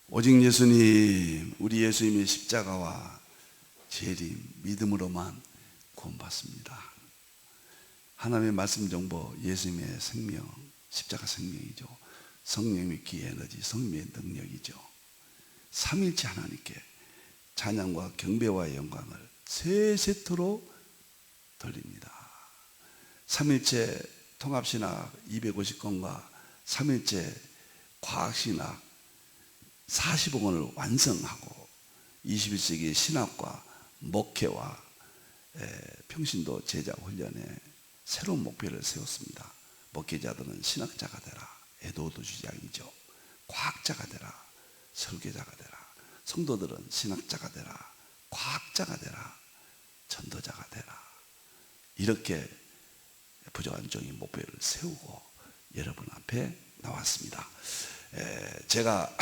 오직 예수님, 우리 예수님의 십자가와 재림, 믿음으로만 구원받습니다. 하나님의 말씀 정보, 예수님의 생명, 십자가 생명이죠. 성령의 기의 에너지, 성령의 능력이죠. 삼일째 하나님께 찬양과 경배와 영광을 세 세트로 돌립니다. 삼일째 통합신학 250권과 삼일째 과학신학 40권을 완성하고 21세기 신학과 목회와 평신도 제자 훈련에 새로운 목표를 세웠습니다. 목회자들은 신학자가 되라, 에드워드 주장이죠. 과학자가 되라, 설계자가 되라. 성도들은 신학자가 되라, 과학자가 되라, 전도자가 되라. 이렇게 부족한 종이 목표를 세우고 여러분 앞에 나왔습니다. 제가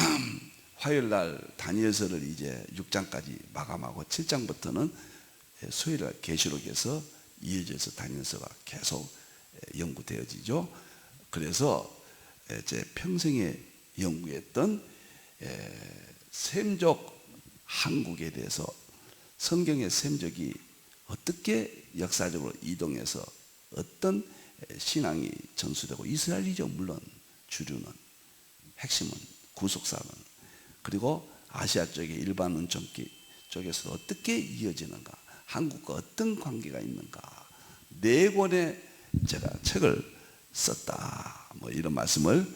화요일날 다니엘서를 이제 6장까지 마감하고 7장부터는 수요일날 계시록에서 이어져서 다니엘서가 계속 연구되어지죠. 그래서 제 평생에 연구했던 셈족 한국에 대해서 성경의 셈족이 어떻게 역사적으로 이동해서 어떤 신앙이 전수되고 이스라엘이죠. 물론 주류는, 핵심은, 구속사는, 그리고 아시아 쪽의 일반 은총기 쪽에서 어떻게 이어지는가, 한국과 어떤 관계가 있는가, 4권의 제가 책을 썼다, 뭐 이런 말씀을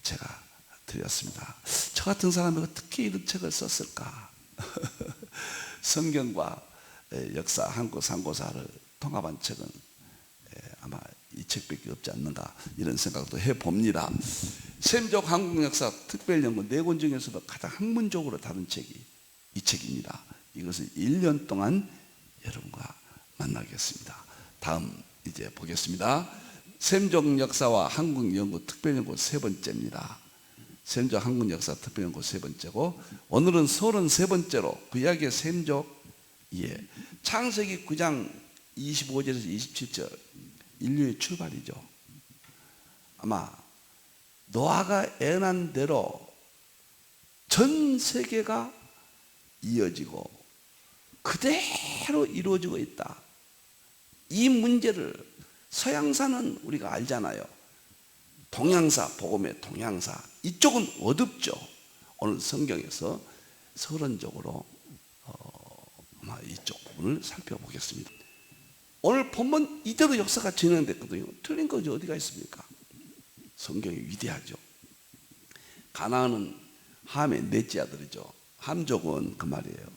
제가 드렸습니다. 저 같은 사람이 어떻게 이런 책을 썼을까? 성경과 역사, 한국 상고사를 통합한 책은 아마 이 책밖에 없지 않는가, 이런 생각도 해봅니다. 셈족 한국 역사 특별연구 4권 중에서도 가장 학문적으로 다룬 책이 이 책입니다. 이것을 1년 동안 여러분과 만나겠습니다. 다음 이제 보겠습니다. 셈족 역사와 한국 연구 특별연구 3번째입니다. 셈족 한국 역사 특별연구 3번째고, 오늘은 33번째로 구약의 셈족, 창세기 9장 25절에서 27절 인류의 출발이죠. 아마 노아가 애난 대로 전 세계가 이어지고 그대로 이루어지고 있다. 이 문제를 서양사는 우리가 알잖아요. 동양사, 복음의 동양사, 이쪽은 어둡죠. 오늘 성경에서 서론적으로 아마 이쪽 부분을 살펴보겠습니다. 오늘 본문 이대로 역사가 진행됐거든요. 틀린 것이 어디가 있습니까? 성경이 위대하죠. 가나안은 함의 넷째 아들이죠. 함족은 그 말이에요.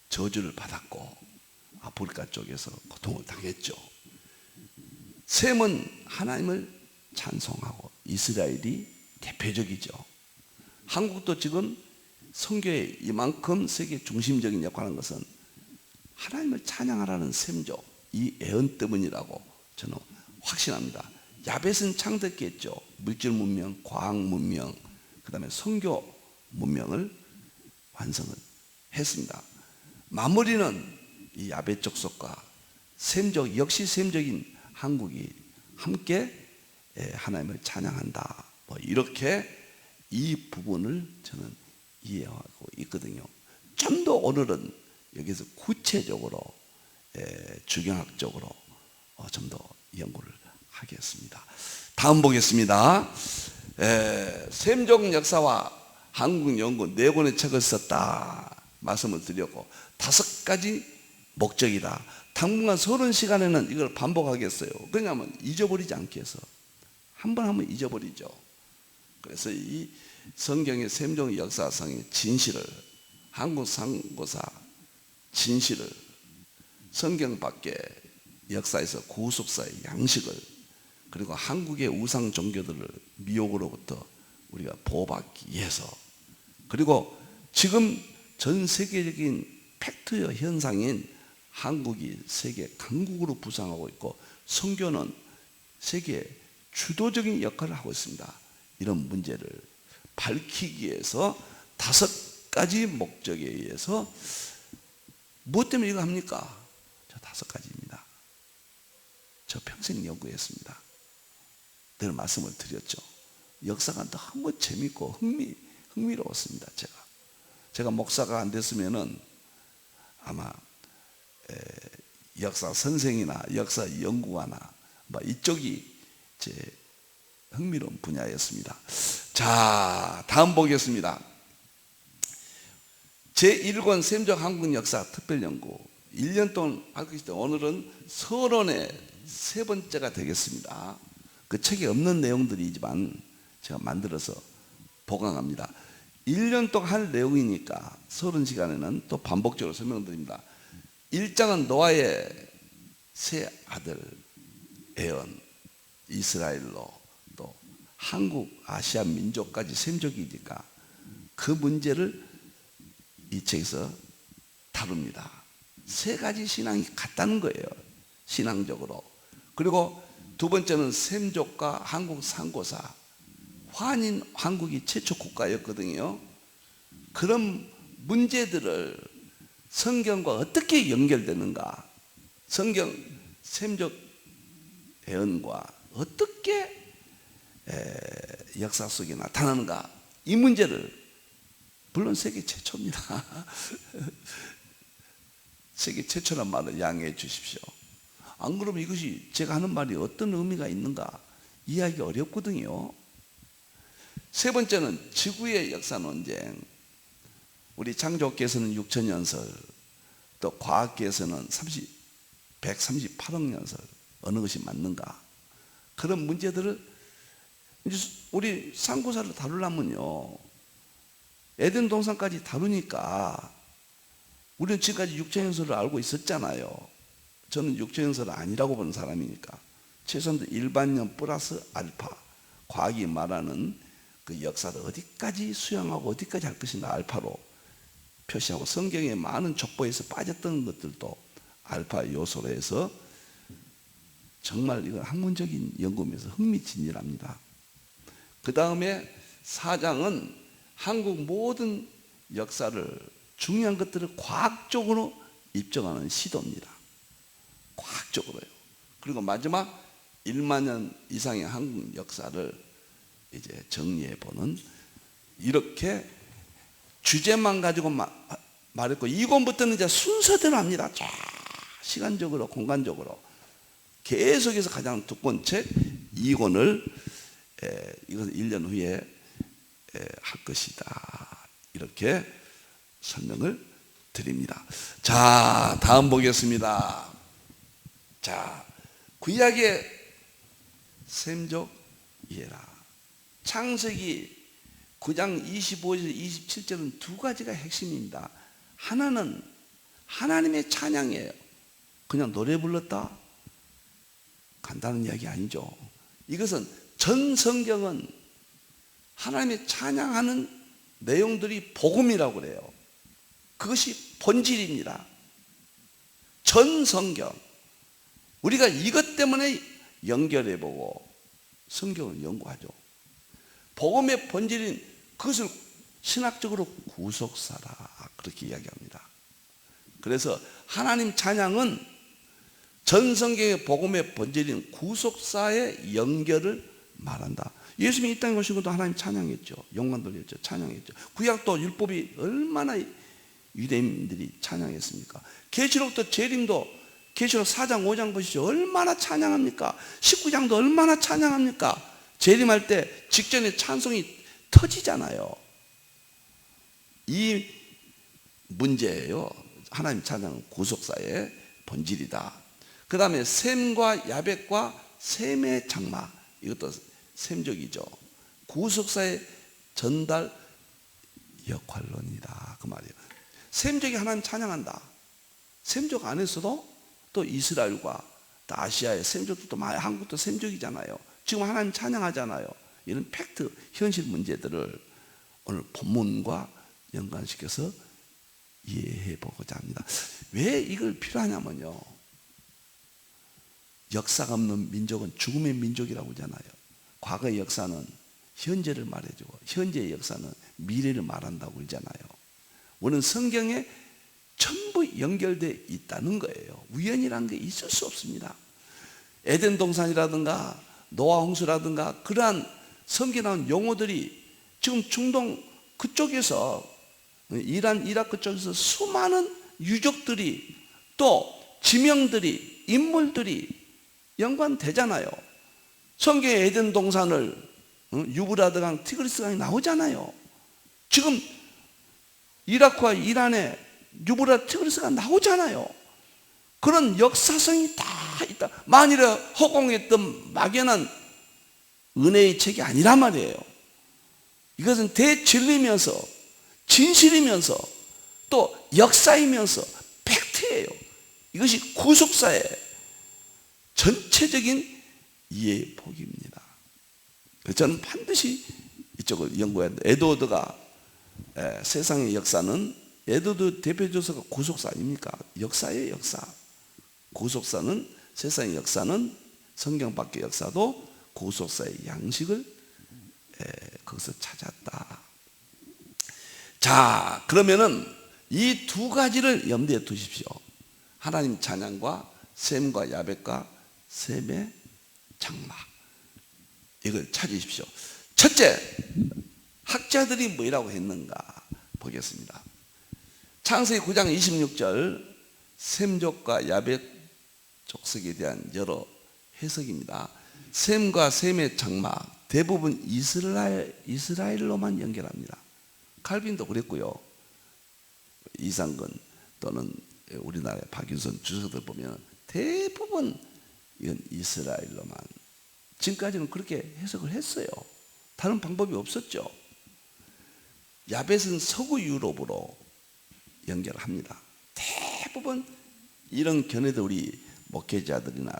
저주를 받았고 아프리카 쪽에서 고통을 당했죠. 셈은 하나님을 찬송하고 이스라엘이 대표적이죠. 한국도 지금 선교에 이만큼 세계 중심적인 역할을 하는 것은 하나님을 찬양하라는 셈족, 이 애언 때문이라고 저는 확신합니다. 야벳은 창덕했죠. 물질 문명, 과학 문명, 그 다음에 선교 문명을 완성을 했습니다. 마무리는 이 야벳 족속과 셈족, 역시 셈족인 한국이 함께 하나님을 찬양한다, 뭐 이렇게 이 부분을 저는 이해하고 있거든요. 좀 더 오늘은 여기서 구체적으로 주경학적으로 좀 더 연구를 하겠습니다. 다음 보겠습니다. 셈족 역사와 한국 연구 4권의 책을 썼다 말씀을 드렸고, 5가지 목적이다. 당분간 30시간에는 이걸 반복하겠어요. 그러냐면 잊어버리지 않기 위해서. 한 번 하면 잊어버리죠. 그래서 이 성경의 셈족 역사상의 진실을, 한국 상고사 진실을, 성경 밖의 역사에서 구속사의 양식을, 그리고 한국의 우상 종교들을 미혹으로부터 우리가 보호받기 위해서, 그리고 지금 전 세계적인 팩트 현상인 한국이 세계 강국으로 부상하고 있고 선교는 세계 주도적인 역할을 하고 있습니다. 이런 문제를 밝히기 위해서 5가지 목적에 의해서, 무엇 때문에 이거 합니까? 저 5가지입니다. 저 평생 연구했습니다. 늘 말씀을 드렸죠. 역사가 너무 재밌고 흥미로웠습니다. 제가 목사가 안 됐으면은 아마 역사 선생이나 역사 연구가나 뭐 이쪽이 제 흥미로운 분야였습니다. 자, 다음 보겠습니다. 제1권 셈적 한국 역사 특별연구 1년 동안 하고 있을 때 오늘은 서론의 세 번째가 되겠습니다. 그 책에 없는 내용들이지만 제가 만들어서 보강합니다. 1년 동안 할 내용이니까 서론 시간에는 또 반복적으로 설명드립니다. 1장은 노아의 세 아들 에언, 이스라엘로 또 한국, 아시아 민족까지 셈족이니까 그 문제를 이 책에서 다룹니다. 세 가지 신앙이 같다는 거예요, 신앙적으로. 그리고 두 번째는 셈족과 한국 상고사, 환인 한국이 최초 국가였거든요. 그런 문제들을 성경과 어떻게 연결되는가, 성경 셈족 예언과 어떻게 역사 속에 나타나는가, 이 문제를, 물론 세계 최초입니다. 세계 최초란 말을 양해해 주십시오. 안 그러면 이것이 제가 하는 말이 어떤 의미가 있는가 이해하기 어렵거든요. 세 번째는 지구의 역사 논쟁. 우리 창조학계에서는 6천년설, 또 과학계에서는 138억 년설, 어느 것이 맞는가, 그런 문제들을 이제 우리 상고사를 다루려면요, 에덴 동산까지 다루니까 우리는 지금까지 6천년설을 알고 있었잖아요. 저는 6천년설은 아니라고 보는 사람이니까 최소한 일반년 플러스 알파, 과학이 말하는 그 역사를 어디까지 수용하고 어디까지 할 것인가 알파로 표시하고, 성경의 많은 족보에서 빠졌던 것들도 알파 요소로 해서 정말 이건 학문적인 연구면서 흥미진진합니다. 그 다음에 4장은 한국 모든 역사를, 중요한 것들을 과학적으로 입증하는 시도입니다. 과학적으로요. 그리고 마지막 1만 년 이상의 한국 역사를 이제 정리해보는, 이렇게 주제만 가지고 말했고, 이권부터는 이제 순서대로 합니다. 쫙 시간적으로 공간적으로 계속해서 가장 두꺼운 책 2권을 이것은 1년 후에 할 것이다, 이렇게 설명을 드립니다. 자, 다음 보겠습니다. 자, 구약의 셈족 이해라. 창세기 9장 25절 27절은 두 가지가 핵심입니다. 하나는 하나님의 찬양이에요. 그냥 노래 불렀다 간다는 이야기 아니죠. 이것은 전 성경은 하나님의 찬양하는 내용들이 복음이라고 그래요. 그것이 본질입니다. 전 성경. 우리가 이것 때문에 연결해보고 성경을 연구하죠. 복음의 본질인 그것을 신학적으로 구속사라, 그렇게 이야기합니다. 그래서 하나님 찬양은 전 성경의 복음의 본질인 구속사의 연결을 말한다. 예수님이 이 땅에 오신 것도 하나님 찬양했죠. 영광 돌렸죠. 찬양했죠. 구약도 율법이 얼마나 유대인들이 찬양했습니까? 계시록도 재림도 계시록 4장 5장 보시죠. 얼마나 찬양합니까? 19장도 얼마나 찬양합니까? 재림할 때 직전에 찬송이 터지잖아요. 이 문제예요. 하나님 찬양은 구속사의 본질이다. 그 다음에 셈과 야벳과 셈의 장막, 이것도 셈족이죠. 구속사의 전달 역할론이다, 그 말이에요. 셈족이 하나님 찬양한다. 셈족 안에서도 또 이스라엘과 또 아시아의 셈족도 또 많이, 한국도 셈족이잖아요. 지금 하나님 찬양하잖아요. 이런 팩트, 현실 문제들을 오늘 본문과 연관시켜서 이해해 보고자 합니다. 왜 이걸 필요하냐면요, 역사가 없는 민족은 죽음의 민족이라고 하잖아요. 과거의 역사는 현재를 말해주고 현재의 역사는 미래를 말한다고 그러잖아요. 우리는 성경에 전부 연결되어 있다는 거예요. 우연이라는 게 있을 수 없습니다. 에덴 동산이라든가 노아 홍수라든가 그러한 성경에 나온 용어들이 지금 중동 그쪽에서 이란 이라크 쪽에서 수많은 유적들이 또 지명들이 인물들이 연관되잖아요. 성경에 에덴 동산을 유브라드 강 티그리스 강이 나오잖아요. 지금 이라크와 이란에 유브라드 티그리스가 나오잖아요. 그런 역사성이 다 있다. 만일에 허공했던 막연한 은혜의 책이 아니란 말이에요. 이것은 대진리면서 진실이면서 또 역사이면서 팩트예요. 이것이 구속사의 전체적인 이해의 폭입니다. 저는 반드시 이쪽을 연구해야 돼요. 에드워드가 세상의 역사는 에드워드 대표조서가 구속사 아닙니까? 역사의 역사. 구속사는 세상의 역사는 성경 밖의 역사도 구속사의 양식을 거기서 찾았다. 자, 그러면은 이 두 가지를 염두에 두십시오. 하나님 찬양과 셈과 야벳과 셈의 장막, 이걸 찾으십시오. 첫째, 학자들이 뭐라고 했는가 보겠습니다. 창세기 9장 26절 셈족과 야벳 족속에 대한 여러 해석입니다. 셈과 셈의 장막 대부분 이스라엘로만 연결합니다. 칼빈도 그랬고요. 이상근 또는 우리나라의 박윤선 주석들 보면 대부분 이건 이스라엘로만, 지금까지는 그렇게 해석을 했어요. 다른 방법이 없었죠. 야벳은 서구 유럽으로 연결합니다. 대부분 이런 견해도 우리 목회자들이나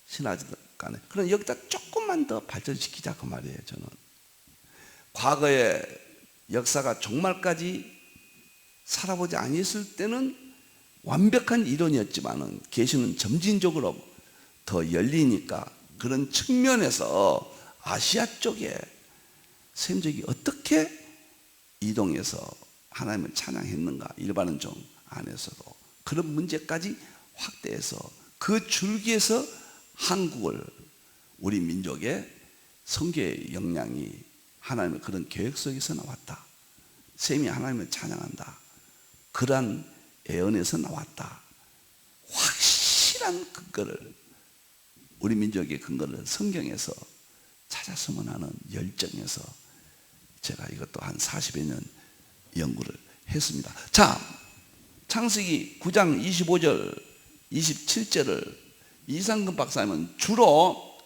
신학자들 간에, 그럼 여기다 조금만 더 발전시키자 그 말이에요. 저는 과거의 역사가 종말까지 살아보지 아니했을 때는 완벽한 이론이었지만은 계시는 점진적으로 더 열리니까 그런 측면에서 아시아 쪽에 셈족이 어떻게 이동해서 하나님을 찬양했는가, 일반은 좀 안에서도 그런 문제까지 확대해서 그 줄기에서 한국을, 우리 민족의 선교의 역량이 하나님의 그런 계획 속에서 나왔다. 셈이 하나님을 찬양한다. 그러한 애언에서 나왔다. 확실한 근거를, 우리 민족의 근거를 성경에서 찾았으면 하는 열정에서 제가 이것도 한 40여 년 연구를 했습니다. 자, 창세기 9장 25절 27절을 이상근 박사님은 주로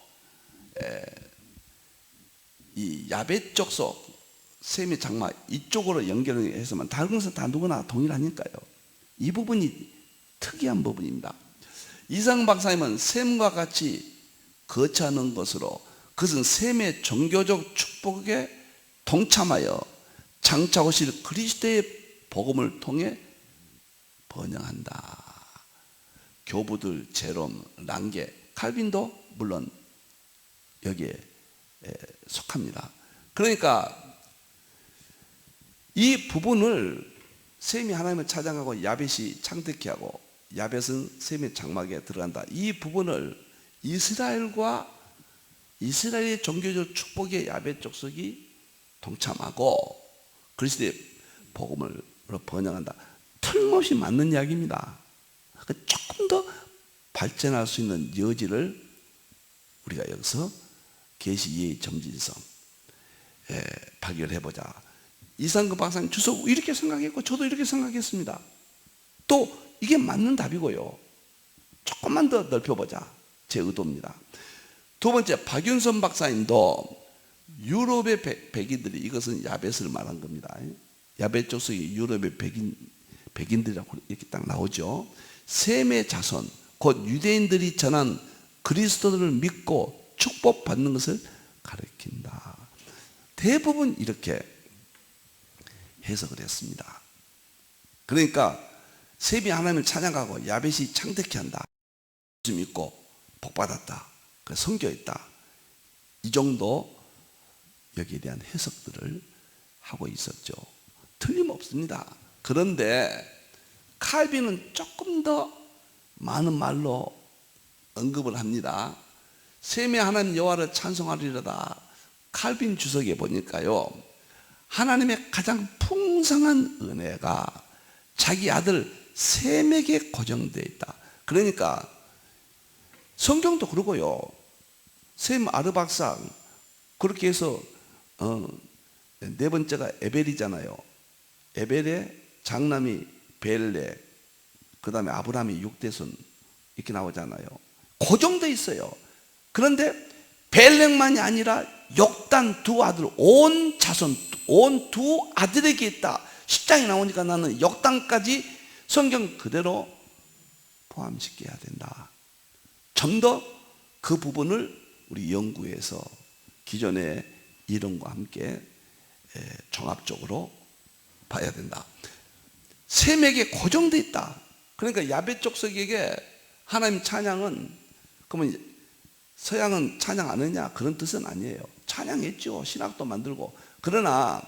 이 야벳 족속 셈의 장막 이쪽으로 연결해서만, 다른 것은 다 누구나 동일하니까요. 이 부분이 특이한 부분입니다. 이상근 박사님은 셈과 같이 거처하는 것으로 그것은 셈의 종교적 축복에 동참하여 장차 오실 그리스도의 복음을 통해 번영한다. 교부들, 제롬, 랑게, 칼빈도 물론 여기에 속합니다. 그러니까 이 부분을 셈이 하나님을 찬양하고 야벳이 창택케 하고 야벳은 셈의 장막에 들어간다. 이 부분을 이스라엘과 이스라엘의 종교적 축복의 야벳 족속이 동참하고 그리스도의 복음을 번영한다. 틀림없이 맞는 이야기입니다. 조금 더 발전할 수 있는 여지를 우리가 여기서 계시 이해의 점진성 발견해보자. 이상근 박사님 주석 이렇게 생각했고 저도 이렇게 생각했습니다. 또 이게 맞는 답이고요. 조금만 더 넓혀보자. 제 의도입니다. 두 번째, 박윤선 박사님도 유럽의 백인들이, 이것은 야벳을 말한 겁니다. 야벳 족속이 유럽의 백인들이라고 이렇게 딱 나오죠. 셈의 자손, 곧 유대인들이 전한 그리스도를 믿고 축복받는 것을 가리킨다. 대부분 이렇게 해석을 했습니다. 그러니까 셈이 하나님을 찬양하고 야벳이 창택케 한다. 예수 믿고 복받았다. 선교했다. 이 정도 여기에 대한 해석들을 하고 있었죠. 틀림없습니다. 그런데 칼빈은 조금 더 많은 말로 언급을 합니다. 셈의 하나님 여호와를 찬송하리로다. 칼빈 주석에 보니까요, 하나님의 가장 풍성한 은혜가 자기 아들 셈에게 고정되어 있다. 그러니까 성경도 그러고요. 셈 아르박상 그렇게 해서 네 번째가 에벨이잖아요. 에벨의 장남이 벨렉, 그 다음에 아브라함이 6대손 이렇게 나오잖아요. 고정되어 있어요. 그런데 벨렉만이 아니라 역단 두 아들, 온 자손, 온 두 아들에게 있다. 10장이 나오니까 나는 역단까지 성경 그대로 포함시켜야 된다. 좀 더 그 부분을 우리 연구해서 기존의 이론과 함께 종합적으로 봐야 된다. 셈에게 고정되어 있다. 그러니까 야벳 족속에게 하나님 찬양은, 그러면 서양은 찬양 안 했냐? 그런 뜻은 아니에요. 찬양했죠. 신학도 만들고. 그러나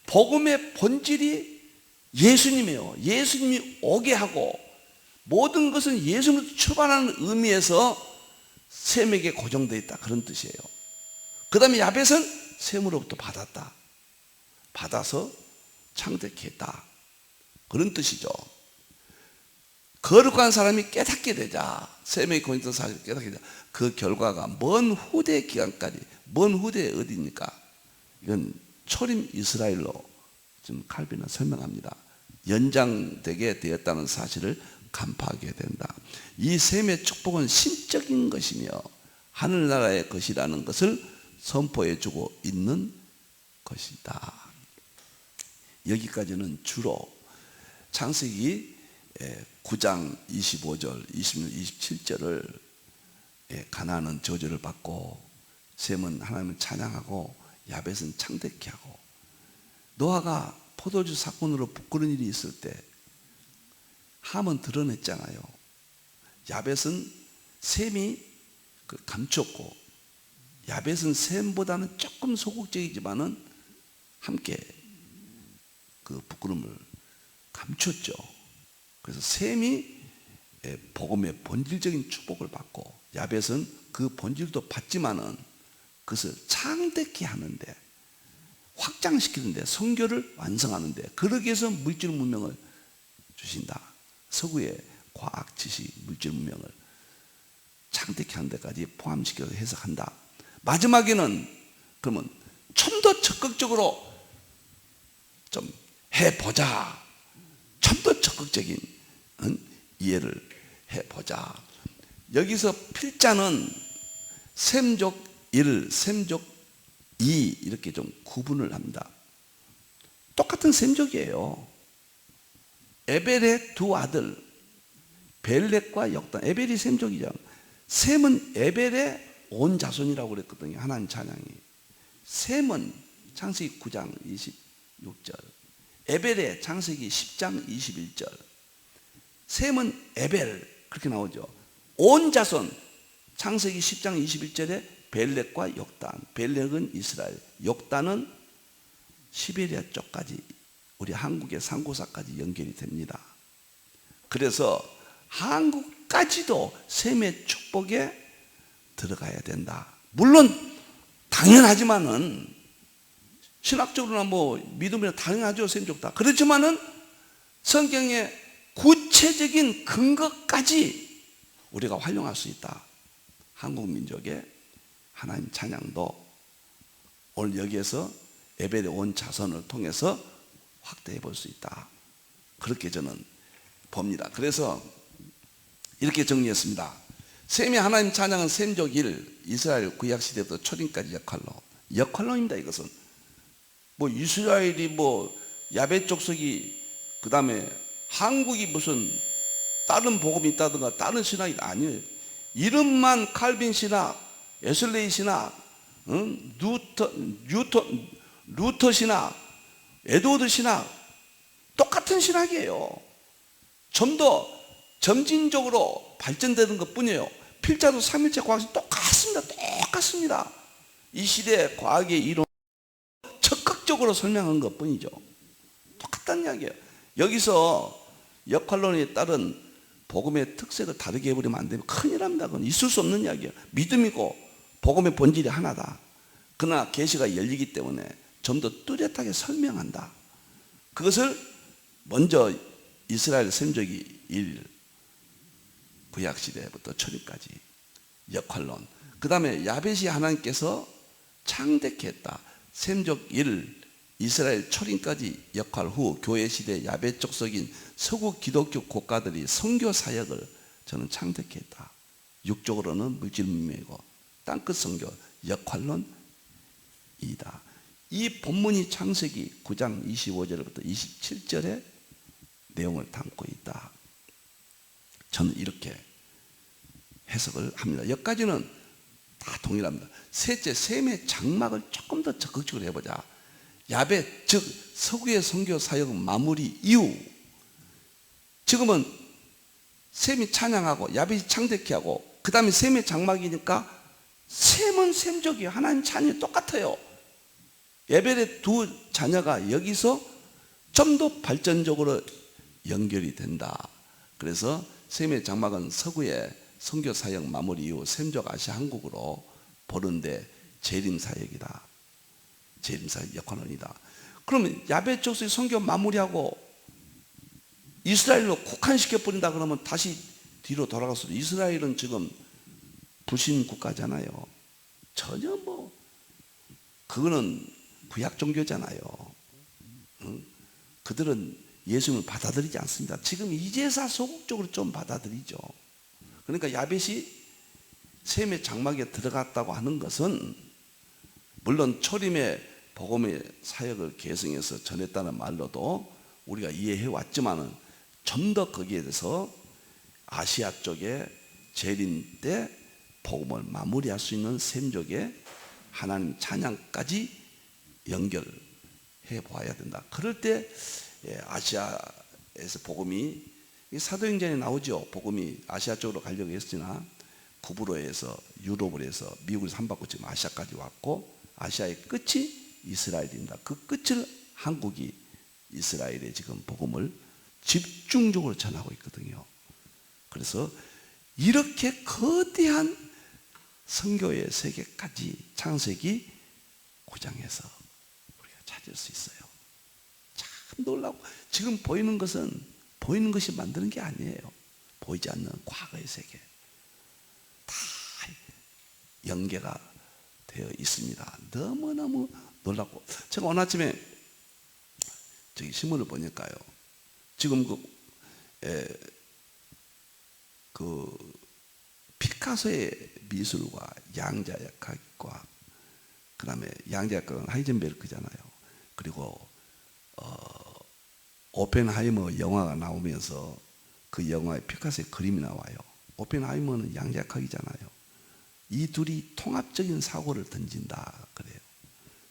복음의 본질이 예수님이에요. 예수님이 오게 하고 모든 것은 예수님으로 출발하는 의미에서 셈에게 고정되어 있다. 그런 뜻이에요. 그 다음에 야벳은 셈으로부터 받았다. 받아서 창대케 했다. 그런 뜻이죠. 거룩한 사람이 깨닫게 되자, 셈에게 고정된 사실을 깨닫게 되자, 그 결과가 먼 후대 기간까지, 먼 후대에 어디입니까? 이건 초림 이스라엘로 지금 칼빈은 설명합니다. 연장되게 되었다는 사실을 간파하게 된다. 이 셈의 축복은 심적인 것이며 하늘나라의 것이라는 것을 선포해주고 있는 것이다. 여기까지는 주로 창세기 9장 25절, 26, 27절을 가나안은 저주를 받고 셈은 하나님을 찬양하고 야벳은 창대케 하고, 노아가 포도주 사건으로 부끄러운 일이 있을 때 함은 드러냈잖아요. 야벳은 셈이 감췄고, 야벳은 셈보다는 조금 소극적이지만은 함께 그 부끄러움을 감췄죠. 그래서 셈이 복음의 본질적인 축복을 받고, 야벳은 그 본질도 받지만은 그것을 창대케 하는데, 확장시키는데, 성교를 완성하는데, 그러기 위해서 물질 문명을 주신다. 서구의 과학 지식, 물질 문명을 창대케 하는 데까지 포함시켜서 해석한다. 마지막에는 그러면 좀 더 적극적으로 좀 해보자. 좀 더 적극적인 이해를 해보자. 여기서 필자는 셈족 1, 셈족 2 이렇게 좀 구분을 합니다. 똑같은 셈족이에요. 에벨의 두 아들 벨렉과 역단, 에벨이 셈족이죠. 셈은 에벨의 온 자손이라고 그랬거든요. 하나님 찬양이. 셈은 창세기 9장 26절, 에벨의 창세기 10장 21절. 셈은 에벨 그렇게 나오죠. 온 자손 창세기 10장 21절에 벨렉과 역단. 벨렉은 이스라엘, 역단은 시베리아 쪽까지, 우리 한국의 상고사까지 연결이 됩니다. 그래서 한국까지도 셈의 축복에 들어가야 된다. 물론 당연하지만은 신학적으로나 뭐 믿음이나 당연하죠. 셈족 다. 그렇지만은 성경의 구체적인 근거까지 우리가 활용할 수 있다. 한국 민족의 하나님 찬양도 오늘 여기에서 에벨의 온 자손을 통해서 확대해 볼 수 있다. 그렇게 저는 봅니다. 그래서 이렇게 정리했습니다. 셈의 하나님 찬양은 셈족 1, 이스라엘 구약시대부터 초림까지 역할로입니다. 이것은 뭐 이스라엘이 뭐 야벳 족속이, 그 다음에 한국이 무슨 다른 복음이 있다든가 다른 신학이 아니에요. 이름만 칼빈 신학, 에슬레이 신학, 루터 신학, 에드워드 신학, 똑같은 신학이에요. 좀 더 점진적으로 발전되는 것 뿐이에요. 필자도 삼일체 과학이 똑같습니다. 이 시대의 과학의 이론 적극적으로 설명한 것 뿐이죠. 똑같다는 이야기예요. 여기서 역할론에 따른 복음의 특색을 다르게 해버리면 안 되면 큰일 납니다. 그건 있을 수 없는 이야기예요. 믿음이고 복음의 본질이 하나다. 그러나 계시가 열리기 때문에 좀 더 뚜렷하게 설명한다. 그것을 먼저 이스라엘 셈적이 1, 구약시대부터 초림까지 역할론, 그 다음에 야벳이 하나님께서 창대케 했다. 셈적 1, 이스라엘 초림까지 역할 후 교회시대 야벳 족속인 서구 기독교 국가들이 선교 사역을 저는 창대케 했다. 육적으로는 물질 문명이고 땅끝 선교 역할론이다. 이 본문이 창세기 9장 25절부터 27절의 내용을 담고 있다. 저는 이렇게 해석을 합니다. 여기까지는 다 동일합니다. 셋째, 셈의 장막을 조금 더 적극적으로 해보자. 야벳, 즉 서구의 선교 사역 마무리 이후, 지금은 셈이 찬양하고 야벳이 창대케 하고 그 다음에 셈의 장막이니까 셈은 셈족이 하나님 자녀 똑같아요. 야벳의 두 자녀가 여기서 좀 더 발전적으로 연결이 된다. 그래서 셈의 장막은 서구의 선교 사역 마무리 이후 셈족 아시아 한국으로 보는데 재림 사역이다. 재림 사역 역할론이다. 그러면 야벳 족속의 선교 마무리하고 이스라엘로 국한시켜 버린다 그러면 다시 뒤로 돌아가서 이스라엘은 지금 불신 국가잖아요. 전혀 그거는 구약 종교잖아요. 그들은 예수님을 받아들이지 않습니다. 지금 이제사 소극적으로 좀 받아들이죠. 그러니까 야벳이 셈의 장막에 들어갔다고 하는 것은 물론 초림의 복음의 사역을 계승해서 전했다는 말로도 우리가 이해해 왔지만은 좀 더 거기에 대해서 아시아 쪽에 재림 때 복음을 마무리할 수 있는 셈족의 하나님 찬양까지 연결해 보아야 된다. 그럴 때 아시아에서 복음이 사도행전에 나오죠. 복음이 아시아 쪽으로 가려고 했으나 구브로에서 유럽을 해서 미국에서 한 바퀴 지금 아시아까지 왔고 아시아의 끝이 이스라엘입니다. 그 끝을 한국이 이스라엘에 지금 복음을 집중적으로 전하고 있거든요. 그래서 이렇게 거대한 선교의 세계까지 창세기 9장에서 우리가 찾을 수 있어요. 참 놀라고, 지금 보이는 것이 만드는 게 아니에요. 보이지 않는 과거의 세계 다 연계가 되어 있습니다. 너무너무 놀랍고, 제가 오늘 아침에 저기 신문을 보니까요, 지금 그 피카소의 미술과 양자역학과, 그 다음에 양자역학은 하이젠베르크잖아요. 그리고 오펜하이머 영화가 나오면서 그 영화에 피카소의 그림이 나와요. 오펜하이머는 양자역학이잖아요. 이 둘이 통합적인 사고를 던진다 그래요.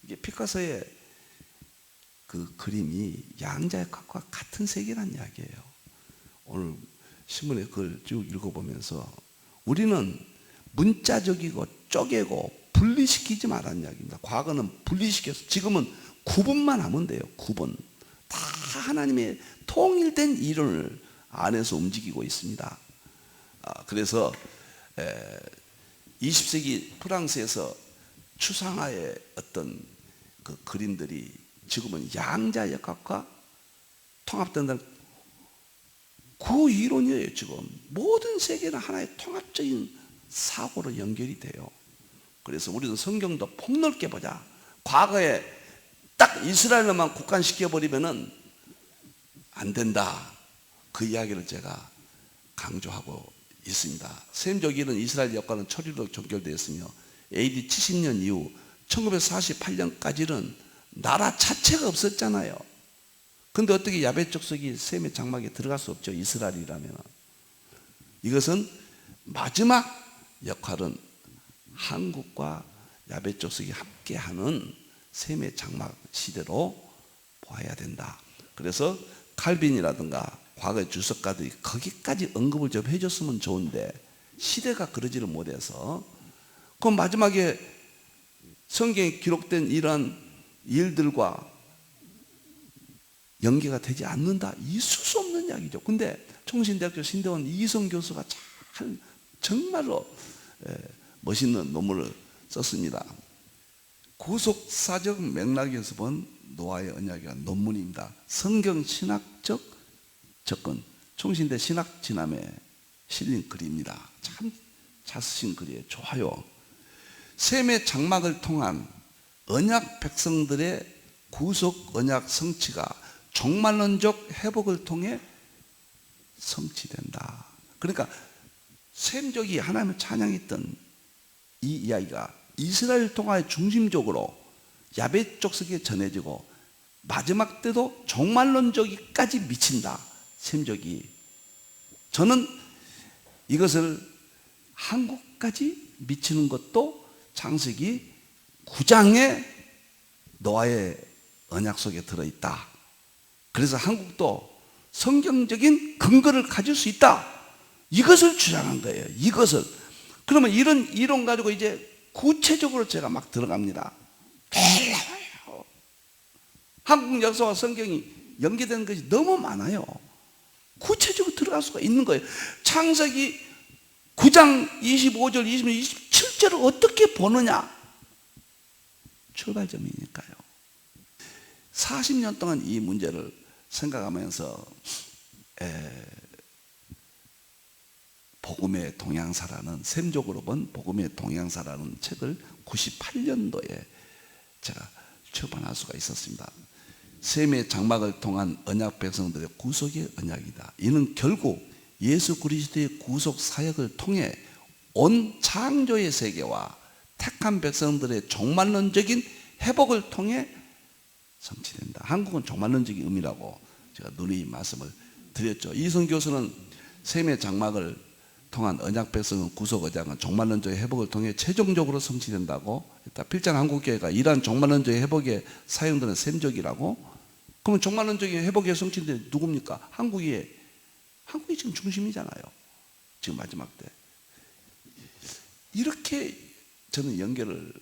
이게 피카소의 그 그림이 양자역학과 같은 세계란 이야기예요. 오늘 신문에 그걸 쭉 읽어보면서 우리는 문자적이고 쪼개고 분리시키지 말라는 이야기입니다. 과거는 분리시켜서 지금은 구분만 하면 돼요. 구분. 다 하나님의 통일된 이론을 안에서 움직이고 있습니다. 그래서 20세기 프랑스에서 추상화의 어떤 그 그림들이 지금은 양자역학과 통합된다는 그 이론이에요. 지금 모든 세계는 하나의 통합적인 사고로 연결이 돼요. 그래서 우리는 성경도 폭넓게 보자. 과거에 딱 이스라엘로만 국한시켜버리면은 안 된다. 그 이야기를 제가 강조하고 있습니다. 셈족일은 이스라엘 역사는 초리로 종결되었으며 AD 70년 이후 1948년까지는 나라 자체가 없었잖아요. 근데 어떻게 야벳 족속이 셈의 장막에 들어갈 수 없죠. 이스라엘이라면. 이것은 마지막 역할은 한국과 야벳 족속이 함께하는 셈의 장막 시대로 봐야 된다. 그래서 칼빈이라든가 과거의 주석가들이 거기까지 언급을 좀 해줬으면 좋은데 시대가 그러지를 못해서 그 마지막에 성경에 기록된 이러한 일들과 연계가 되지 않는다. 있을 수 없는 이야기죠. 근데 총신대학교 신대원 이희성 교수가 정말로 멋있는 논문을 썼습니다. 구속사적 맥락에서 본 노아의 언약이란 논문입니다. 성경 신학적 접근, 총신대 신학 진함에 실린 글입니다. 참 잘 쓰신 글이에요. 좋아요. 셈의 장막을 통한 언약 백성들의 구속 언약 성취가 종말론적 회복을 통해 성취된다. 그러니까 셈족이 하나님을 찬양했던 이 이야기가 이스라엘 통하여 중심적으로 야벳 족속에 전해지고 마지막 때도 종말론적이까지 미친다. 셈족이. 저는 이것을 한국까지 미치는 것도 창세기 9장의 노아의 언약 속에 들어있다. 그래서 한국도 성경적인 근거를 가질 수 있다. 이것을 주장한 거예요. 이것을. 그러면 이런 이론 가지고 이제 구체적으로 제가 막 들어갑니다. 놀라워요. 한국 역사와 성경이 연계되는 것이 너무 많아요. 구체적으로 들어갈 수가 있는 거예요. 창세기 9장 25절, 26, 27절을 어떻게 보느냐? 출발점이니까요. 40년 동안 이 문제를 생각하면서 복음의 동향사라는, 셈족으로 본 복음의 동향사라는 책을 98년도에 제가 출판할 수가 있었습니다. 셈의 장막을 통한 언약 백성들의 구속의 언약이다. 이는 결국 예수 그리스도의 구속 사역을 통해 온 창조의 세계와 택한 백성들의 종말론적인 회복을 통해 성취된다. 한국은 종말론적인 의미라고 제가 누누이 말씀을 드렸죠. 이성 교수는 셈의 장막을 통한 언약 백성의 구속 언약은 종말론적인 회복을 통해 최종적으로 성취된다고 했다. 필전 한국교회가 이러한 종말론적인 회복에 사용되는 셈족이라고. 그러면 종말론적인 회복의 성취는 누굽니까? 한국이 지금 중심이잖아요. 지금 마지막 때. 이렇게 저는 연결을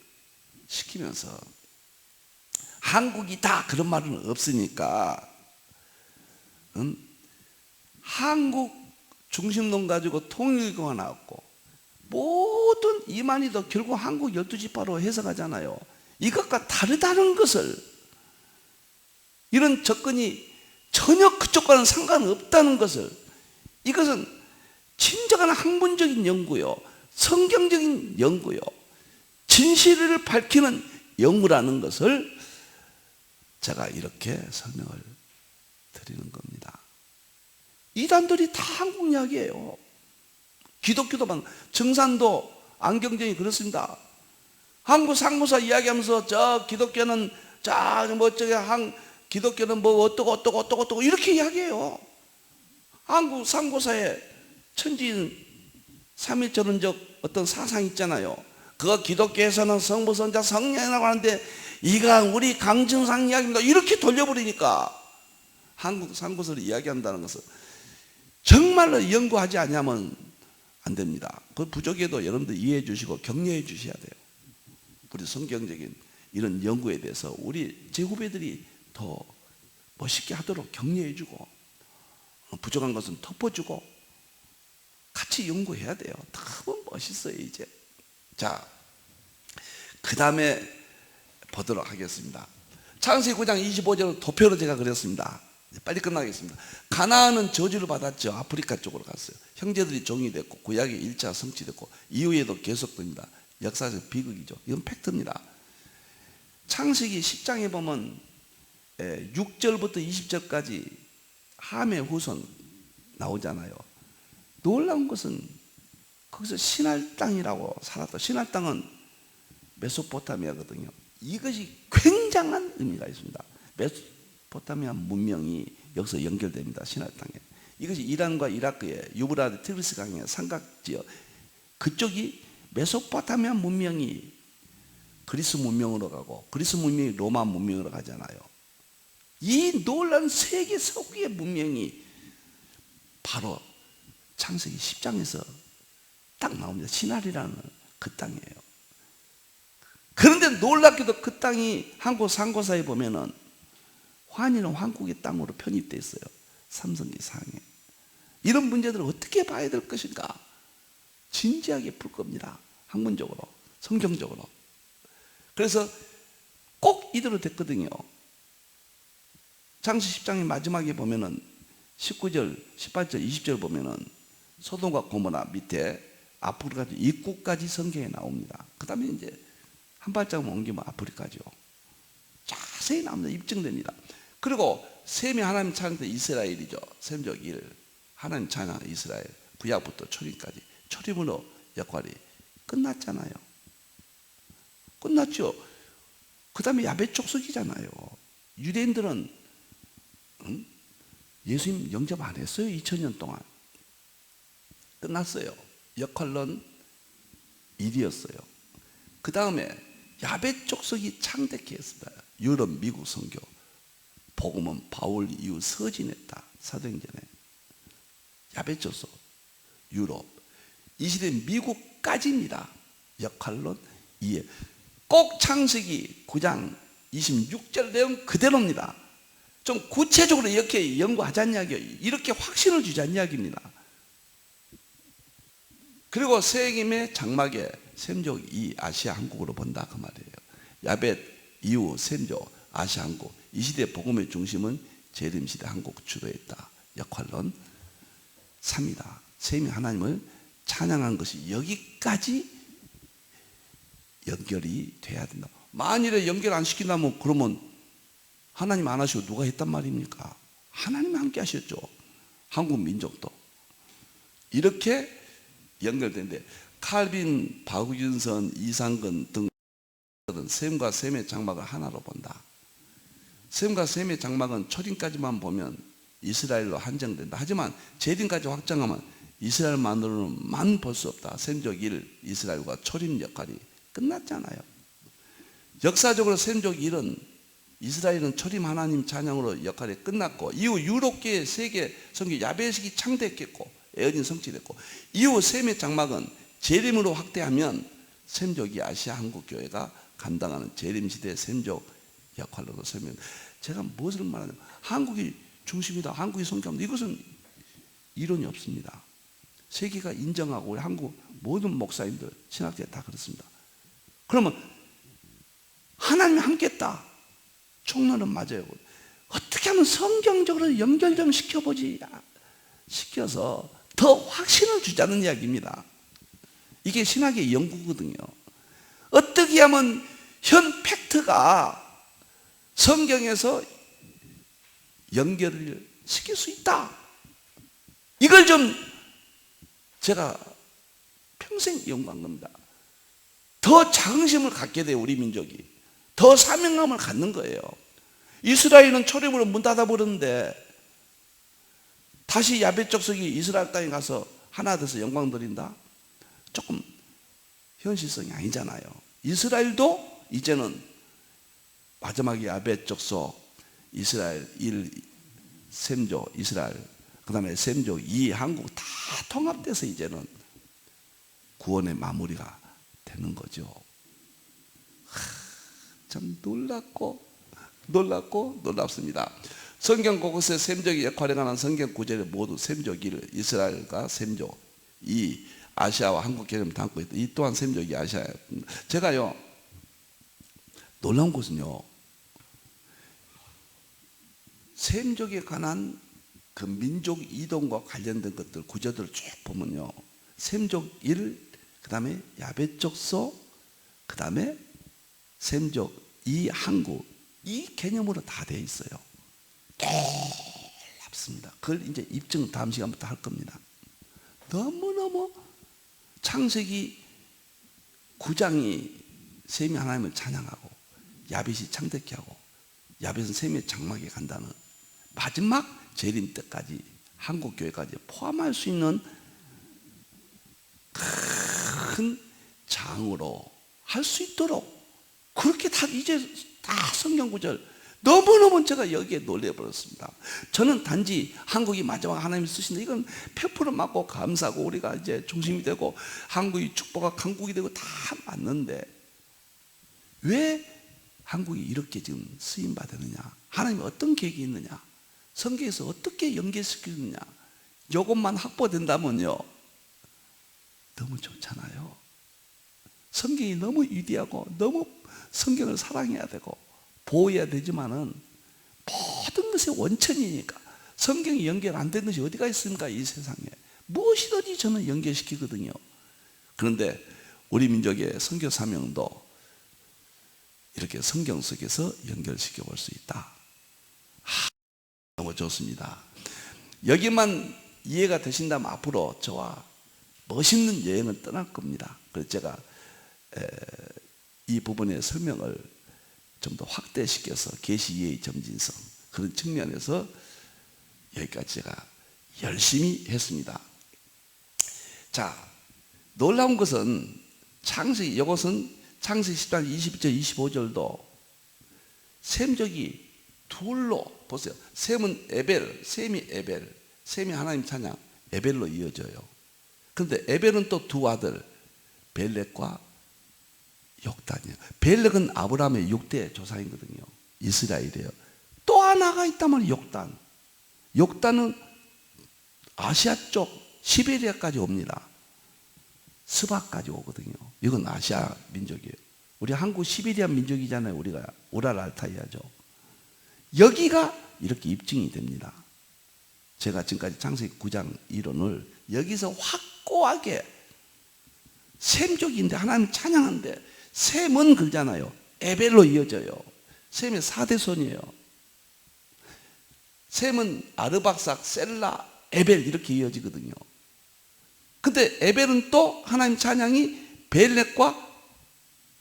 시키면서 한국이다 그런 말은 없으니까 한국 중심론 가지고 통일교가 나왔고 모든 이만희도 결국 한국 12지파로 해석하잖아요. 이것과 다르다는 것을, 이런 접근이 전혀 그쪽과는 상관없다는 것을, 이것은 진정한 학문적인 연구요, 성경적인 연구요, 진실을 밝히는 연구라는 것을 제가 이렇게 설명을 드리는 겁니다. 이단들이 다 한국 이야기예요. 기독교도 정산도 안경정이 그렇습니다. 한국 상고사 이야기하면서 저 기독교는 기독교는 뭐 어떠고 이렇게 이야기해요. 한국 상고사에 천지인 삼일전원적 어떤 사상이 있잖아요. 그거 기독교에서는 성부, 성자, 성령이라고 하는데 이건 우리 강증상 이야기입니다. 이렇게 돌려버리니까 한국 상고사를 이야기한다는 것은 정말로 연구하지 않으면 안 됩니다. 그 부족해도 여러분들 이해해 주시고 격려해 주셔야 돼요. 우리 성경적인 이런 연구에 대해서 우리 제 후배들이 더 멋있게 하도록 격려해 주고 부족한 것은 덮어주고 같이 연구해야 돼요. 너무 멋있어요 이제. 자, 그 다음에 보도록 하겠습니다. 창세기 9장 25절은 도표로 제가 그렸습니다. 빨리 끝나겠습니다. 가나안은 저주를 받았죠. 아프리카 쪽으로 갔어요. 형제들이 종이 됐고 구약의 1차 성취됐고 이후에도 계속됩니다. 역사적 비극이죠. 이건 팩트입니다. 창세기 10장에 보면 6절부터 20절까지 함의 후손 나오잖아요. 놀라운 것은 거기서 신할 땅이라고 살았다. 신할 땅은 메소포타미아거든요. 이것이 굉장한 의미가 있습니다. 메소포타미아 문명이 여기서 연결됩니다. 신할 땅에. 이것이 이란과 이라크의 유브라데 티그리스 강의 삼각지역, 그쪽이 메소포타미아 문명이 그리스 문명으로 가고 그리스 문명이 로마 문명으로 가잖아요. 이 놀라운 세계 서구의 문명이 바로 창세기 10장에서 딱 나옵니다. 신할이라는 그 땅이에요. 그런데 놀랍게도 그 땅이 한국 상고사에 보면은 환희는 한국의 땅으로 편입되어 있어요. 삼성기 상에. 이런 문제들을 어떻게 봐야 될 것인가? 진지하게 풀 겁니다. 학문적으로, 성경적으로. 그래서 꼭 이대로 됐거든요. 창세기 10장의 마지막에 보면은 19절, 18절, 20절 보면은 소돔과 고모라 밑에 아프리카 입구까지 성경에 나옵니다. 그 다음에 이제 한 발짝 옮기면 아프리카죠. 자세히 나옵니다. 입증됩니다. 그리고 셈이 하나님 찬양했던 이스라엘이죠. 셈적 1. 하나님 찬양 이스라엘. 구약부터 초림까지. 초림으로 역할이 끝났잖아요. 끝났죠. 그 다음에 야벳 족속이잖아요. 유대인들은 예수님 영접 안 했어요. 2000년 동안. 끝났어요. 역할론 1이었어요. 그 다음에 야벳 족속이 창대케 했습니다. 유럽, 미국 선교. 복음은 바울 이후 서진했다. 사도행전에. 야벳 족속, 유럽. 이 시대 미국까지입니다. 역할론 2에. 꼭 창세기 9장 26절 내용 그대로입니다. 좀 구체적으로 이렇게 연구하자는 이야기예요. 이렇게 확신을 주자는 이야기입니다. 그리고 세겜의 장막에 셈족 2 아시아 한국으로 본다 그 말이에요. 야벳 이후 셈족 아시아 한국. 이 시대 복음의 중심은 재림시대 한국 주도했다. 역할론 3이다. 셈이 하나님을 찬양한 것이 여기까지 연결이 돼야 된다. 만일에 연결 안 시킨다면 그러면 하나님 안 하시고 누가 했단 말입니까? 하나님이 함께 하셨죠. 한국 민족도. 이렇게 연결되는데 칼빈, 박유진선, 이상근 등 셈과 셈의 장막을 하나로 본다. 셈과 셈의 장막은 초림까지만 보면 이스라엘로 한정된다. 하지만 재림까지 확장하면 이스라엘만으로는 볼 수 없다. 셈족 1 이스라엘과 초림 역할이 끝났잖아요. 역사적으로 셈족 1은 이스라엘은 초림 하나님 찬양으로 역할이 끝났고 이후 유럽계의 세계 성교 야벳이 창대했겠고 에어진 성취됐고 이후 셈의 장막은 재림으로 확대하면 셈족이 아시아 한국교회가 감당하는 재림시대 셈족 역할로도 설명. 제가 무엇을 말하냐면 한국이 중심이다. 한국이 성교합니다. 이것은 이론이 없습니다. 세계가 인정하고 우리 한국 모든 목사님들 신학계 다 그렇습니다. 그러면 하나님이 함께했다. 총론은 맞아요. 어떻게 하면 성경적으로 연결 좀 시켜보지. 시켜서 더 확신을 주자는 이야기입니다. 이게 신학의 연구거든요. 어떻게 하면 현 팩트가 성경에서 연결을 시킬 수 있다. 이걸 좀 제가 평생 연구한 겁니다. 더 자긍심을 갖게 돼요. 우리 민족이. 더 사명감을 갖는 거예요. 이스라엘은 초림으로 문 닫아버렸는데 다시 야벳 족속이 이스라엘 땅에 가서 하나 돼서 영광 드린다? 조금 현실성이 아니잖아요. 이스라엘도 이제는 마지막에 야벳 족속 이스라엘 1 셈족 이스라엘 그 다음에 셈족 2 한국 다 통합돼서 이제는 구원의 마무리가 되는 거죠. 참 놀랍습니다. 성경 곳곳에 셈족의 역할에 관한 성경 구절에 모두 셈족 1 이스라엘과 셈족 2 아시아와 한국 개념을 담고 있다. 이 또한 셈족이 아시아예요. 제가요 놀라운 것은요 셈족에 관한 그 민족 이동과 관련된 것들 구절들을 쭉 보면요 셈족 1 그 다음에 야벳 족속 그 다음에 셈족 2 한국 이 개념으로 다 되어 있어요. 놀랍습니다. 그걸 이제 입증 다음 시간부터 할 겁니다. 너무너무 창세기 9장이 셈이 하나님을 찬양하고 야벳이 창대케 하고 야벳은 셈의 장막에 간다는 마지막 재림 때까지 한국교회까지 포함할 수 있는 큰 장으로 할 수 있도록 그렇게 다 이제 다 성경 구절 너무너무 제가 여기에 놀래버렸습니다. 저는 단지 한국이 마지막 하나님이 쓰신다 이건 100% 맞고 감사하고 우리가 이제 중심이 되고 한국이 축복과 강국이 되고 다 맞는데 왜 한국이 이렇게 지금 쓰임 받느냐 하나님이 어떤 계획이 있느냐 성경에서 어떻게 연계시키느냐 이것만 확보된다면요 너무 좋잖아요. 성경이 너무 위대하고 너무 성경을 사랑해야 되고 보호해야 되지만은 모든 것의 원천이니까 성경이 연결 안 된 것이 어디가 있습니까? 이 세상에 무엇이든지 저는 연결시키거든요. 그런데 우리 민족의 선교 사명도 이렇게 성경 속에서 연결시켜 볼 수 있다. 너무 좋습니다. 여기만 이해가 되신다면 앞으로 저와 멋있는 여행을 떠날 겁니다. 그래서 제가 이 부분의 설명을 좀 더 확대시켜서 계시 이해의 점진성 그런 측면에서 여기까지 제가 열심히 했습니다. 자, 놀라운 것은 이것은 창세기 10장 22절 25절도 셈족이 둘로 보세요. 셈은 에벨, 셈이 하나님 찬양 에벨로 이어져요. 그런데 에벨은 또 두 아들 벨렉과 욕단이에요. 벨렉은 아브라함의 6대 조상이거든요. 이스라엘이에요. 또 하나가 있다면 욕단은 아시아 쪽 시베리아까지 옵니다. 스바까지 오거든요. 이건 아시아 민족이에요. 우리 한국 시베리아 민족이잖아요. 우리가 우랄 알타이아죠. 여기가 이렇게 입증이 됩니다. 제가 지금까지 창세기 9장 이론을 여기서 확고하게 셈족인데 하나님 찬양한데 셈은 그잖아요. 에벨로 이어져요. 셈의 4대손이에요. 셈은 아르박삭, 셀라, 에벨 이렇게 이어지거든요. 근데 에벨은 또 하나님 찬양이 벨렉과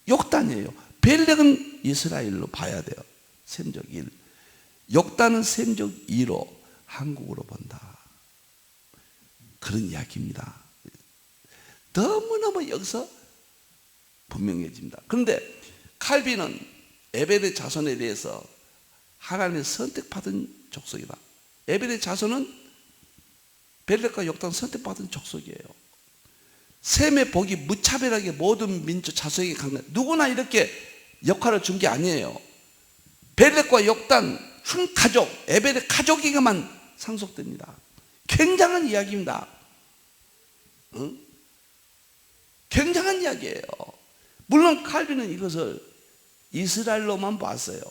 욕단이에요. 벨렉은 이스라엘로 봐야 돼요. 셈족 1. 욕단은 셈족 2로 한국으로 본다. 그런 이야기입니다. 너무너무 여기서 분명해집니다. 그런데 칼빈은 에벨의 자손에 대해서 하나님의 선택받은 족속이다. 에벨의 자손은 벨렉과 욕단 선택받은 족속이에요. 셈의 복이 무차별하게 모든 민족 자손에게 간 거예요. 누구나 이렇게 역할을 준 게 아니에요. 벨렉과 욕단 한 가족, 에벨의 가족에게만 상속됩니다. 굉장한 이야기입니다. 응? 굉장한 이야기예요. 물론 칼빈은 이것을 이스라엘로만 봤어요.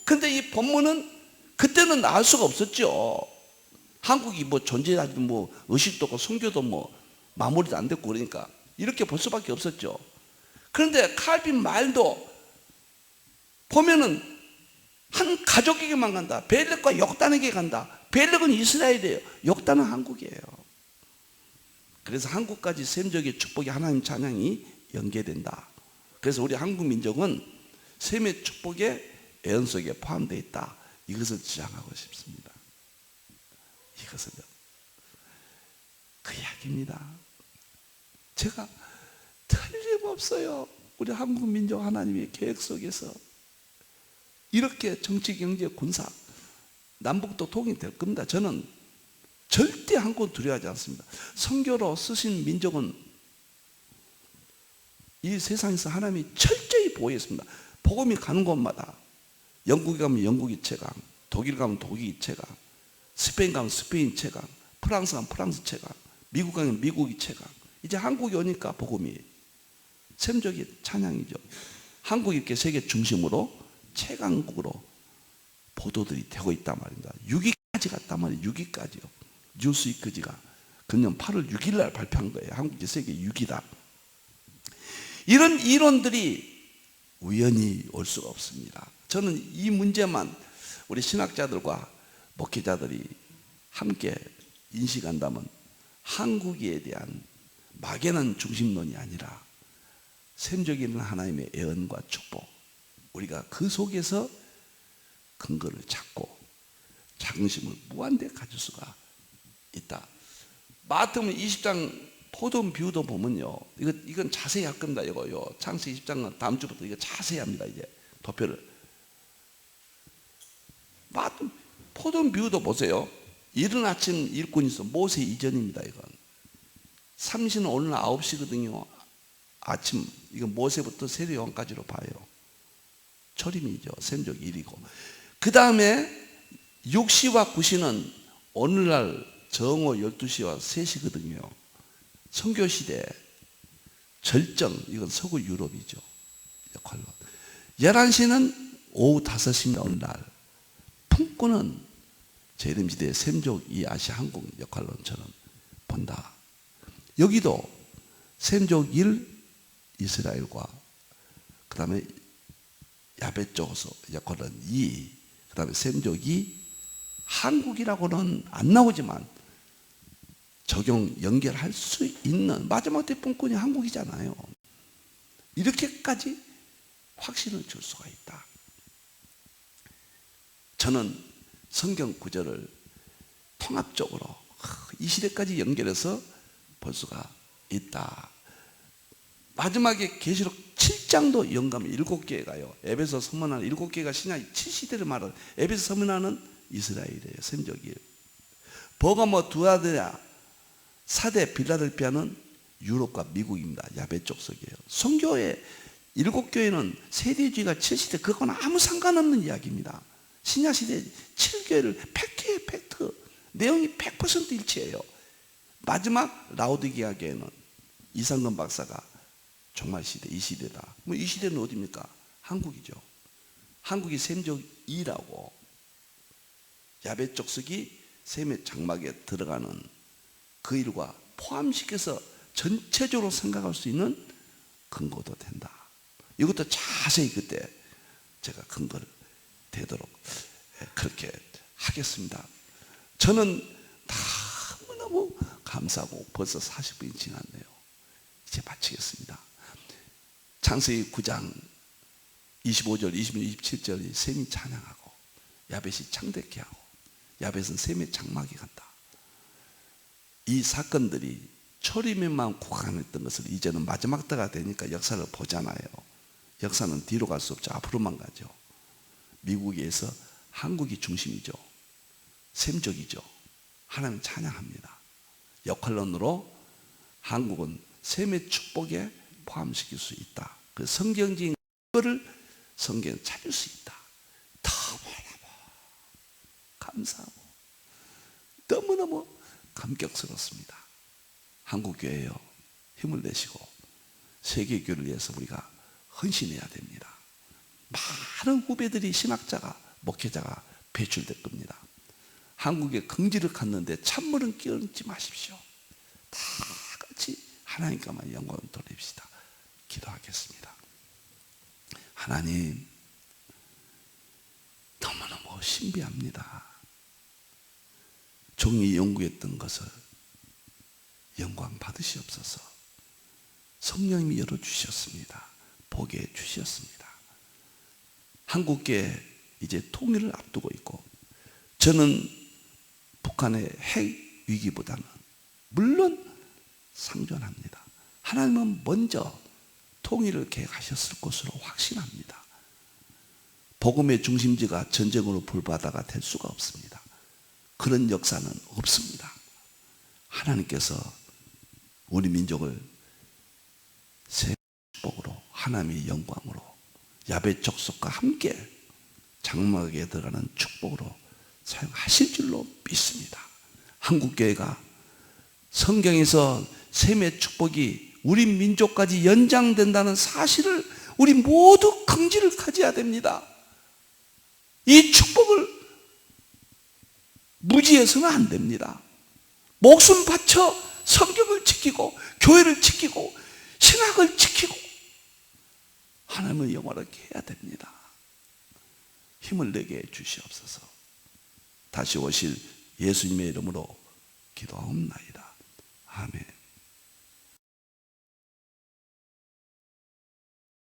근데 이 본문은 그때는 알 수가 없었죠. 한국이 뭐 존재하지도 뭐 의식도 없고 선교도 뭐 마무리도 안 됐고 그러니까 이렇게 볼 수밖에 없었죠. 그런데 칼빈 말도 보면은 한 가족에게만 간다. 벨렉과 욕단에게 간다. 벨렉은 이스라엘이에요. 욕단은 한국이에요. 그래서 한국까지 셈족의 축복이 하나님 찬양이 연계된다. 그래서 우리 한국 민족은 셈의 축복의 애언 속에 포함되어 있다. 이것을 주장하고 싶습니다. 이것은요. 그 이야기입니다. 제가 틀림없어요. 우리 한국 민족 하나님의 계획 속에서 이렇게 정치, 경제, 군사 남북도 통일될 겁니다. 저는 절대 한국은 두려워하지 않습니다. 선교로 쓰신 민족은 이 세상에서 하나님이 철저히 보호했습니다. 복음이 가는 곳마다 영국에 가면 영국이 최강, 독일 가면 독일이 최강, 스페인 가면 스페인 최강, 프랑스 가면 프랑스 최강, 미국 가면 미국이 최강. 이제 한국이 오니까 복음이 셈족이 찬양이죠. 한국이 이렇게 세계 중심으로 최강국으로 보도들이 되고 있단 말입니다. 6위까지 갔단 말이에요. 6위까지요. 뉴스위크지가 금년 8월 6일 날 발표한 거예요. 한국이 세계 6위다. 이런 이론들이 우연히 올 수가 없습니다. 저는 이 문제만 우리 신학자들과 목회자들이 함께 인식한다면 한국에 대한 막연한 중심론이 아니라 셈족이는 하나님의 애언과 축복, 우리가 그 속에서 근거를 찾고 자긍심을 무한대 가질 수가 있다. 마태복음 20장 포도원 비유도 보면요, 이건 자세히 할 겁니다. 이거요. 창세기 20장은 다음 주부터 이거 자세히 합니다. 이제 도표를. 포도원 비유도 보세요. 이른 아침 일꾼이 있어. 모세 이전입니다. 이건 삼시는 오늘 9시거든요. 아침. 이건 모세부터 세례요한까지로 봐요. 초림이죠. 셈족 1이고. 그 다음에 6시와 9시는 오늘날 정오 12시와 3시거든요. 선교시대 절정, 이건 서구 유럽이죠. 역할로. 11시는 오후 5시 어느 날 품꾼은 재림시대의 셈족 이 아시아 항공 역할론처럼 본다. 여기도 셈족 1 이스라엘과 그 다음에 야베 쪽에서 역할론 2, 그 다음에 셈족 2 한국이라고는 안 나오지만 적용 연결할 수 있는 마지막 때 품꾼이 한국이잖아요. 이렇게까지 확신을 줄 수가 있다. 저는 성경 구절을 통합적으로 이 시대까지 연결해서 볼 수가 있다. 마지막에 계시록 7장도 영감이 7개가요. 에베소 서문하는 7개가 신약 7시대를 말하는 에베소 서문하는 이스라엘이에요. 셈족이에요. 버가모 두아드야 사대 빌라델피아는 유럽과 미국입니다. 야베 쪽 속이에요. 선교의 7교회는 세대주의가 7시대 그거는 아무 상관없는 이야기입니다. 신약시대 7교회를 팩트예요. 팩트. 내용이 100% 일치해요. 마지막 라오디게아 교회는 이상근 박사가 종말시대 이 시대다. 뭐 이 시대는 어디입니까? 한국이죠. 한국이 셈족 2라고 야베 족속이 셈의 장막에 들어가는 그 일과 포함시켜서 전체적으로 생각할 수 있는 근거도 된다. 이것도 자세히 그때 제가 근거를 되도록 그렇게 하겠습니다. 저는 너무너무 감사하고 벌써 40분이 지났네요. 이제 마치겠습니다. 창세기 9장 25절, 26, 27절이 셈이 찬양하고 야벳이 창대케 하고 야벳은 셈의 장막에 간다. 이 사건들이 초림에만 국한했던 것을 이제는 마지막 때가 되니까 역사를 보잖아요. 역사는 뒤로 갈 수 없죠. 앞으로만 가죠. 미국에서 한국이 중심이죠. 셈족이죠. 하나님 찬양합니다. 역할론으로 한국은 셈의 축복에 포함시킬 수 있다. 그 성경적인 것을 성경에 찾을 수 있다. 너무너무 감사하고 너무너무 감격스럽습니다. 한국교회요, 힘을 내시고 세계교회를 위해서 우리가 헌신해야 됩니다. 많은 후배들이 신학자가 목회자가 배출될 겁니다. 한국에 긍지를 갖는데 찬물은 끼얹지 마십시오. 다 같이 하나님께만 영광을 돌립시다. 기도하겠습니다. 하나님, 너무너무 신비합니다. 종이 연구했던 것을 영광 받으시옵소서. 성령님이 열어주셨습니다. 보게 해주셨습니다. 한국계 이제 통일을 앞두고 있고, 저는 북한의 핵 위기보다는 물론 상존합니다. 하나님은 먼저 통일을 계획하셨을 것으로 확신합니다. 복음의 중심지가 전쟁으로 불바다가 될 수가 없습니다. 그런 역사는 없습니다. 하나님께서 우리 민족을 새 축복으로 하나님의 영광으로 야베 족속과 함께 장막에 들어가는 축복으로 사용하실 줄로 믿습니다. 한국교회가 성경에서 셈의 축복이 우리 민족까지 연장된다는 사실을 우리 모두 긍지를 가져야 됩니다. 이 축복을 무지해서는 안 됩니다. 목숨 바쳐 성경을 지키고 교회를 지키고 신학을 지키고 하나님의 영화롭게 해야 됩니다. 힘을 내게 해 주시옵소서. 다시 오실 예수님의 이름으로 기도하옵나이다. 아멘.